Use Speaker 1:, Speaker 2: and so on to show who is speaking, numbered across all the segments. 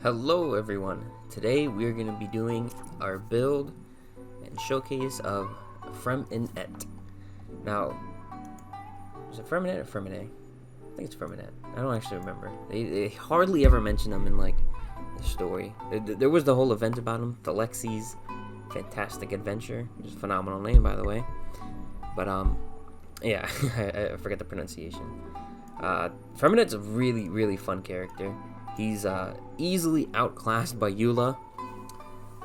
Speaker 1: Hello everyone, today we're going to be doing our build and showcase of Freminet. Now, is it Freminet or Freminet? I think it's Freminet. I don't actually remember. They hardly ever mention them in like the story. There was the whole event about him, the Lexi's Fantastic Adventure, which is a phenomenal name by the way. But yeah, I forget the pronunciation. Freminet's a really fun character. He's easily outclassed by Eula,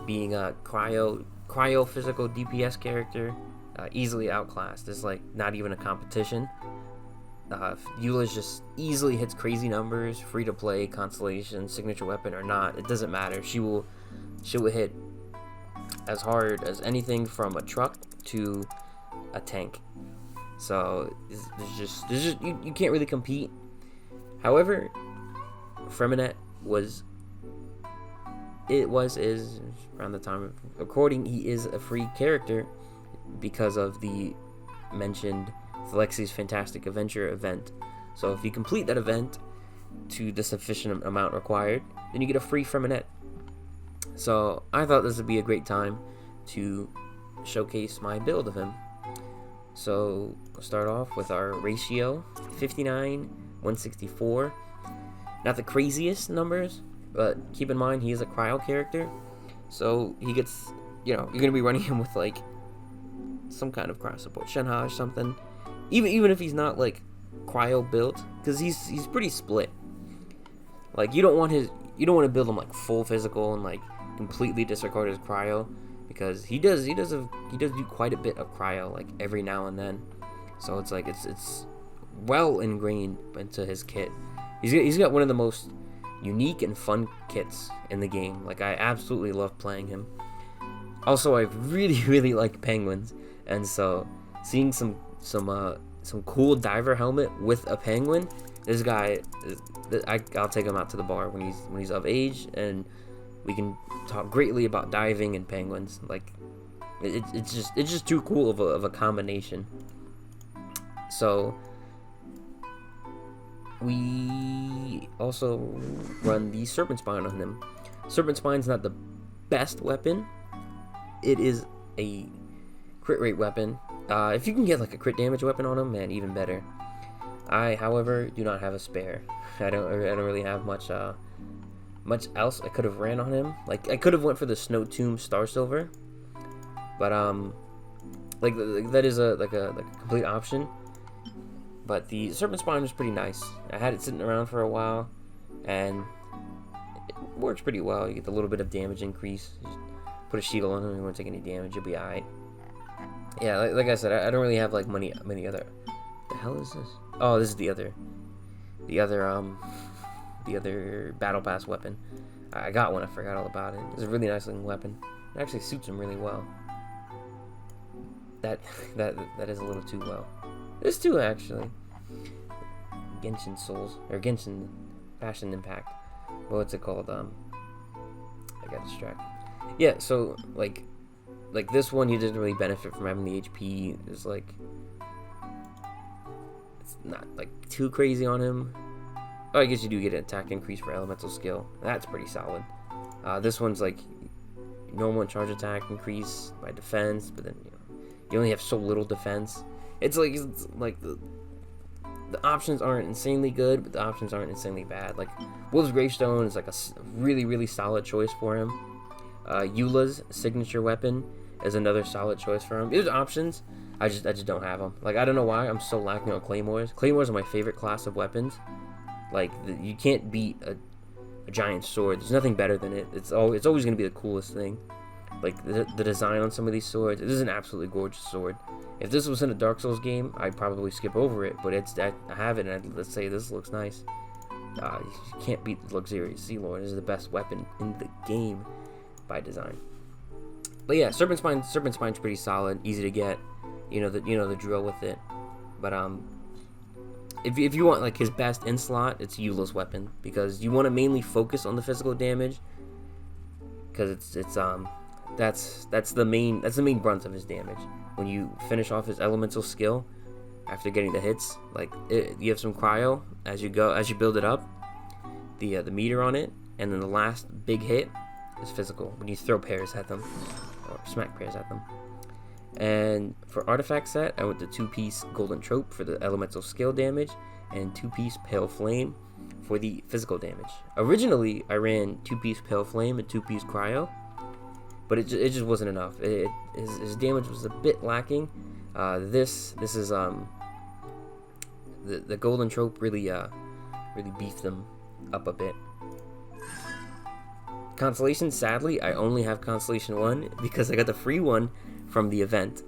Speaker 1: being a cryo physical DPS character. Easily outclassed. It's like not even a competition. Eula's just easily hits crazy numbers, free to play, constellation, signature weapon or not. It doesn't matter. She will hit as hard as anything from a truck to a tank. So there's just you can't really compete. However, Freminet is around the time of recording, he is a free character because of the mentioned Lexi's Fantastic Adventure event. So if you complete that event to the sufficient amount required, then you get a free Freminet. So I thought this would be a great time to showcase my build of him. So we'll start off with our ratio 59-164. Not the craziest numbers, but keep in mind he is a cryo character, so he gets, you're gonna be running him with like some kind of cryo support, Shenha or something. Even if he's not like cryo built, because he's pretty split. Like you don't want to build him like full physical and like completely disregard his cryo, because he does do quite a bit of cryo like every now and then. So it's like it's well ingrained into his kit. He's got one of the most unique and fun kits in the game. Like I absolutely love playing him. Also, I really like penguins, and so seeing some cool diver helmet with a penguin, this guy, I'll take him out to the bar when he's of age, and we can talk greatly about diving and penguins. Like it's just too cool of a combination. So we also run the Serpent Spine on him. Serpent Spine's not the best weapon. It is a crit rate weapon. If you can get like a crit damage weapon on him, man, even better. I, however, do not have a spare. I don't really have much else I could have ran on him. Like I could have went for the Snow Tomb Star Silver, but like that is a complete option. But the Serpent Spine was pretty nice. I had it sitting around for a while, and it works pretty well. You get the little bit of damage increase. Just put a shield on him, you won't take any damage, you'll be alright. Yeah, like I said, I don't really have like many other. The hell is this? Oh, this is the other battle pass weapon. I got one. I forgot all about it. It's a really nice looking weapon. It actually suits him really well. That is a little too well. There's two actually. Genshin Souls or Genshin Impact. What's it called? I got distracted. Yeah, so like this one, he doesn't really benefit from having the HP. It's like it's not like too crazy on him. Oh, I guess you do get an attack increase for elemental skill. That's pretty solid. This one's like normal and charge attack increase by defense, but then you only have so little defense. It's like the options aren't insanely good, but the options aren't insanely bad. Like Wolf's Gravestone is like a really solid choice for him. Eula's signature weapon is another solid choice for him. There's options. I just don't have them. Like I don't know why I'm so lacking on claymores. Claymores are my favorite class of weapons. Like you can't beat a giant sword. There's nothing better than it. It's always gonna be the coolest thing. Like the design on some of these swords. It is an absolutely gorgeous sword. If this was in a Dark Souls game, I'd probably skip over it. But I have it, and let's say this looks nice. You can't beat the Luxurious Sea Lord. This is the best weapon in the game by design. But yeah, Serpent Spine's pretty solid, easy to get. You know the drill with it. But if you want like his best in slot, it's Eula's weapon, because you want to mainly focus on the physical damage, because that's the main brunt of his damage. When you finish off his elemental skill after getting the hits, you have some cryo as you build it up, the meter on it, and then the last big hit is physical, when you throw pairs at them, or smack pairs at them. And for artifact set, I went to 2-piece Golden Trope for the elemental skill damage, and 2-piece Pale Flame for the physical damage. Originally, I ran 2-piece Pale Flame and 2-piece Cryo, but it just wasn't enough. His damage was a bit lacking. This is the Golden Trope really beefed them up a bit. Constellation, sadly, I only have Constellation 1 because I got the free one from the event.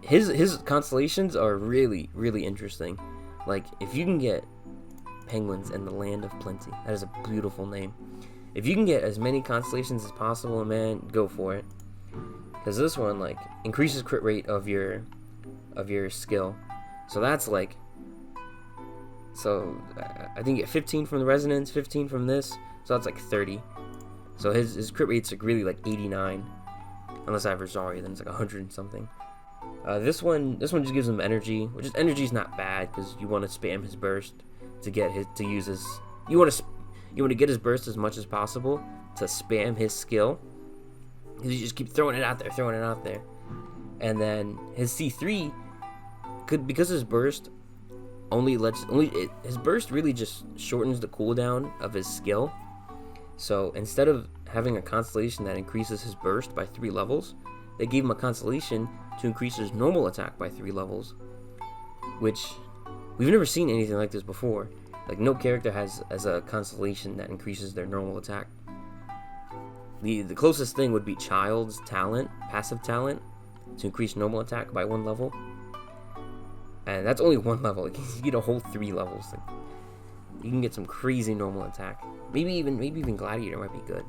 Speaker 1: His constellations are really, really interesting. Like, if you can get penguins in the land of plenty, that is a beautiful name. If you can get as many constellations as possible, man, go for it. Because this one, like, increases crit rate of your skill. So that's like, so I think you get 15 from the resonance, 15 from this, so that's like 30. So his crit rate's like really like 89. Unless I have Rosaria, then it's like 100 and something. This one just gives him energy, which is energy's not bad because you want to spam his burst to get use his. You want to get his burst as much as possible to spam his skill, because you just keep throwing it out there, and then his C3 because his burst his burst really just shortens the cooldown of his skill. So instead of having a constellation that increases his burst by 3 levels, they gave him a constellation to increase his normal attack by 3 levels, which we've never seen anything like this before. Like, no character has a constellation that increases their normal attack. The closest thing would be Child's talent, passive talent, to increase normal attack by 1 level, and that's only 1 level. Like, you get a whole 3 levels. Like, you can get some crazy normal attack. Maybe even Gladiator might be good.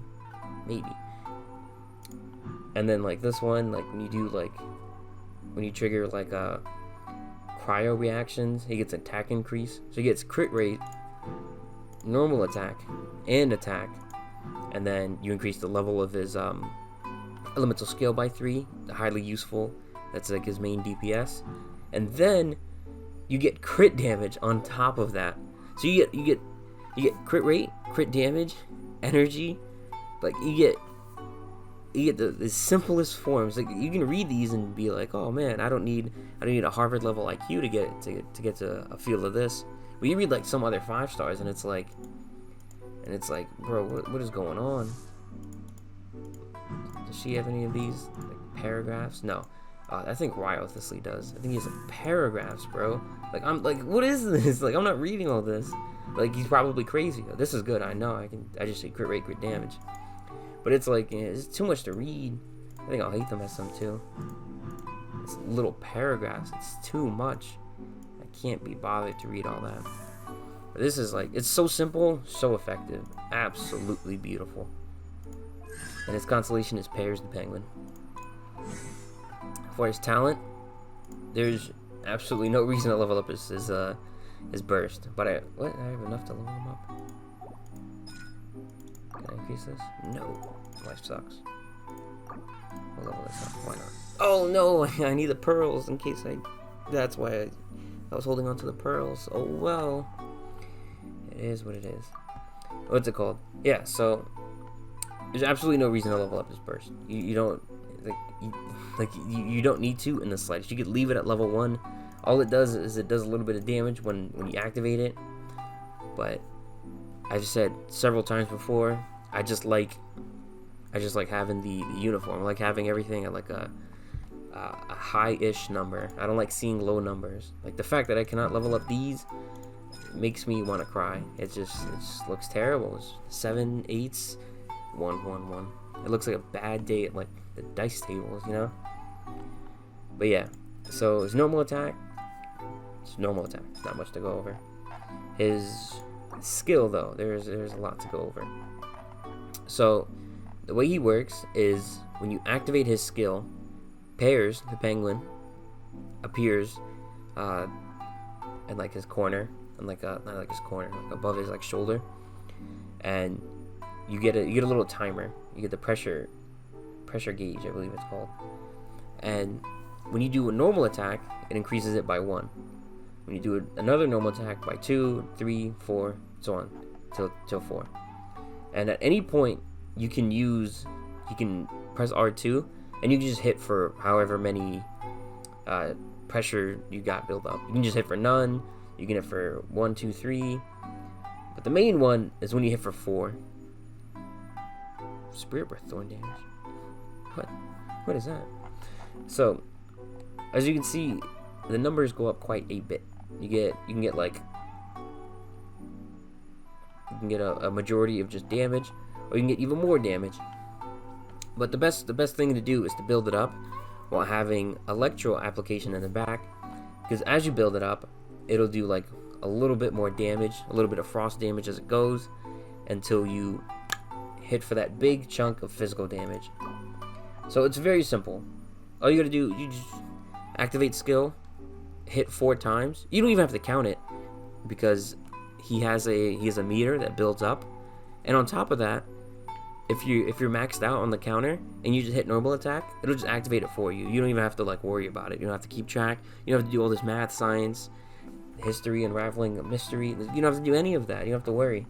Speaker 1: Maybe. And then like this one, like when you trigger like cryo reactions, he gets attack increase. So he gets crit rate, normal attack, and attack. And then you increase the level of his elemental skill by 3, highly useful. That's like his main DPS. And then you get crit damage on top of that. So you get crit rate, crit damage, energy. Like, you get the simplest forms. Like, you can read these and be like, oh man, I don't need a Harvard level IQ to get to a feel of this. But you read like some other 5 stars and it's like, bro, what is going on? Does she have any of these like paragraphs? No. I think Riothusly does. I think he has paragraphs, bro. Like, I'm like, what is this? Like, I'm not reading all this. Like, he's probably crazy. This is good. I know. I just say crit rate, crit damage. But it's like, it's too much to read. I think I'll hate them as some too. It's little paragraphs. It's too much. I can't be bothered to read all that. But this is like, it's so simple, so effective. Absolutely beautiful. And his constellation is Pairs the Penguin. For his talent, there's absolutely no reason to level up his burst. But I have enough to level him up. Can I increase this? No. Life sucks. I'll level this up. Why not? Oh no! I need the pearls in case that's why I was holding on to the pearls. Oh well. It is what it is. What's it called? Yeah, so there's absolutely no reason to level up his burst. You don't you don't need to in the slightest. You could leave it at level 1. All it does is it does a little bit of damage when you activate it. But I've said several times before, I just like having the uniform. I like having everything at like a high-ish number. I don't like seeing low numbers. Like, the fact that I cannot level up these makes me want to cry. It just looks terrible. It's 7, 8s, 1, 1, 1. It looks like a bad day at like the dice tables, you know? But yeah, so his normal attack, not much to go over. His skill though, there's a lot to go over. So the way he works is when you activate his skill, Pairs the Penguin appears in like his corner, and like not like his corner, like above his like shoulder, and you get a little timer. You get the pressure gauge, I believe it's called. And when you do a normal attack, it increases it by 1. When you do another normal attack by 2, 3, 4, so on till 4. And at any point, you can press R2, and you can just hit for however many pressure you got built up. You can just hit for none. You can hit for 1, 2, 3. But the main one is when you hit for 4. Spirit Breath Thorn damage. What is that? So, as you can see, the numbers go up quite a bit. You can get a majority of just damage, or you can get even more damage. But the best thing to do is to build it up while having electro application in the back, because as you build it up, it'll do like a little bit more damage, a little bit of frost damage as it goes, until you hit for that big chunk of physical damage. So it's very simple. All you gotta do, you just activate skill, hit 4 times. You don't even have to count it, because he has a meter that builds up, and on top of that, if you're maxed out on the counter and you just hit normal attack, it'll just activate it for you. You don't even have to like worry about it. You don't have to keep track. You don't have to do all this math, science, history, unraveling a mystery. You don't have to do any of that. You don't have to worry.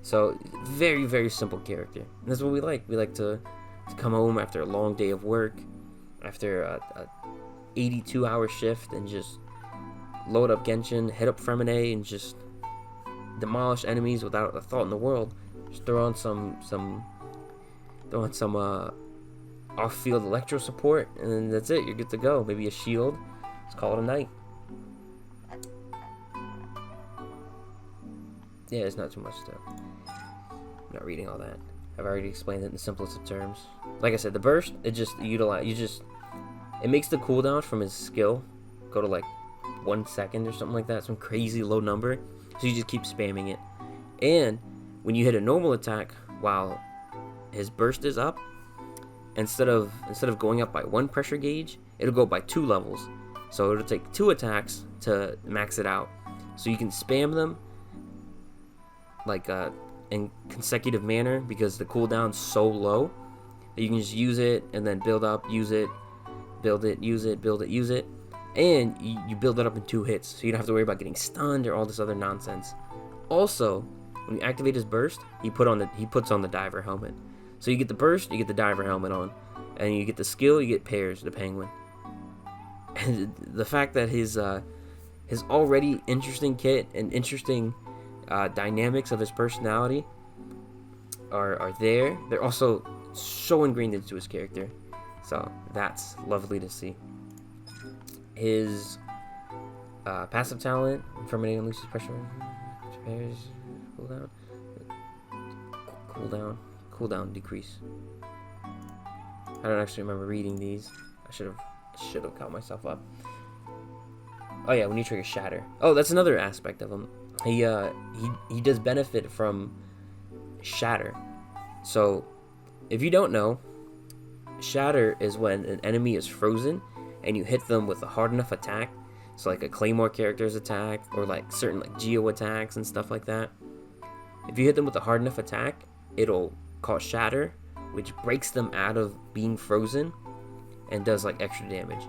Speaker 1: So very, very simple character. And that's what we like. We like to come home after a long day of work, after a 82-hour shift, and just load up Genshin, hit up Freminet, and just demolish enemies without a thought in the world. Just throw on some off-field electro support, and then that's it. You're good to go. Maybe a shield. Let's call it a night. Yeah, it's not too much stuff. I'm not reading all that. I've already explained it in the simplest of terms. Like I said, the burst, it makes the cooldown from his skill go to like 1 second or something like that, some crazy low number. So you just keep spamming it. And when you hit a normal attack while his burst is up, instead of going up by 1 pressure gauge, it'll go by 2 levels. So it'll take 2 attacks to max it out. So you can spam them like in consecutive manner, because the cooldown's so low that you can just use it and then build up, use it, build it, use it, build it, use it, and you build it up in 2 hits, so you don't have to worry about getting stunned or all this other nonsense. Also, when you activate his burst, he puts on the diver helmet. So you get the burst, you get the diver helmet on, and you get the skill, you get pairs, the penguin. And the fact that his already interesting kit and interesting dynamics of his personality are there. They're also so ingrained into his character, so that's lovely to see. His passive talent, Freminet unleashes pressure, cooldown decrease. I don't actually remember reading these. I should have caught myself up. Oh yeah, when you trigger Shatter. Oh, that's another aspect of him. He does benefit from Shatter. So, if you don't know, Shatter is when an enemy is frozen and you hit them with a hard enough attack. So like a Claymore character's attack, or like certain like Geo attacks and stuff like that. If you hit them with a hard enough attack, it'll cause Shatter, which breaks them out of being frozen and does like extra damage.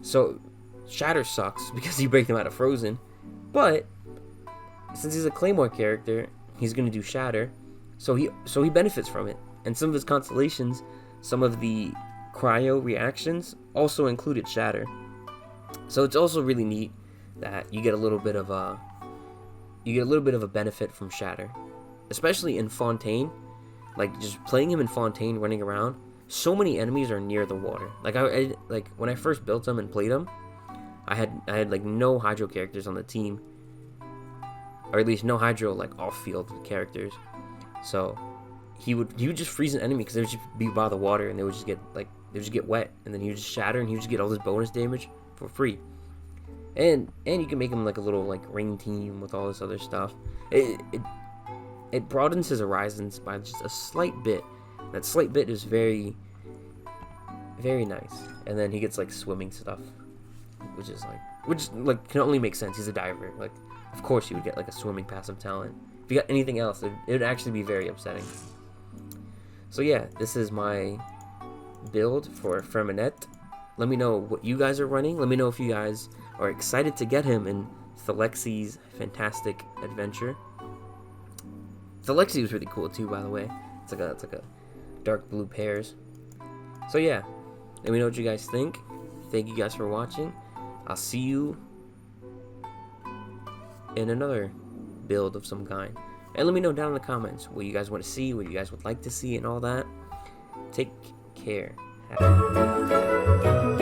Speaker 1: So Shatter sucks because you break them out of frozen, but since he's a Claymore character, he's gonna do Shatter, so he benefits from it. And some of his constellations, some of the cryo reactions also included Shatter. So it's also really neat that you get a little bit of a benefit from Shatter, especially in Fontaine. Like just playing him in Fontaine, running around, so many enemies are near the water. Like I like when I first built him and played him, I had like no hydro characters on the team, or at least no hydro like off-field characters. So he would just freeze an enemy because they would just be by the water and they would just get wet, and then he would just shatter and he would just get all this bonus damage for free. And you can make him like a little like rain team with all this other stuff. It broadens his horizons by just a slight bit. That slight bit is very, very nice. And then he gets like swimming stuff, which can only make sense. He's a diver. Like, of course he would get like a swimming passive talent. If you got anything else, it would actually be very upsetting. So yeah, this is my build for Freminet. Let me know what you guys are running. Let me know if you guys are excited to get him in Thalexi's fantastic adventure. The Lexi was really cool too, by the way. It's like a dark blue pairs. So yeah, let me know what you guys think. Thank you guys for watching. I'll see you in another build of some kind. And let me know down in the comments what you guys want to see, what you guys would like to see, and all that. Take care. Happy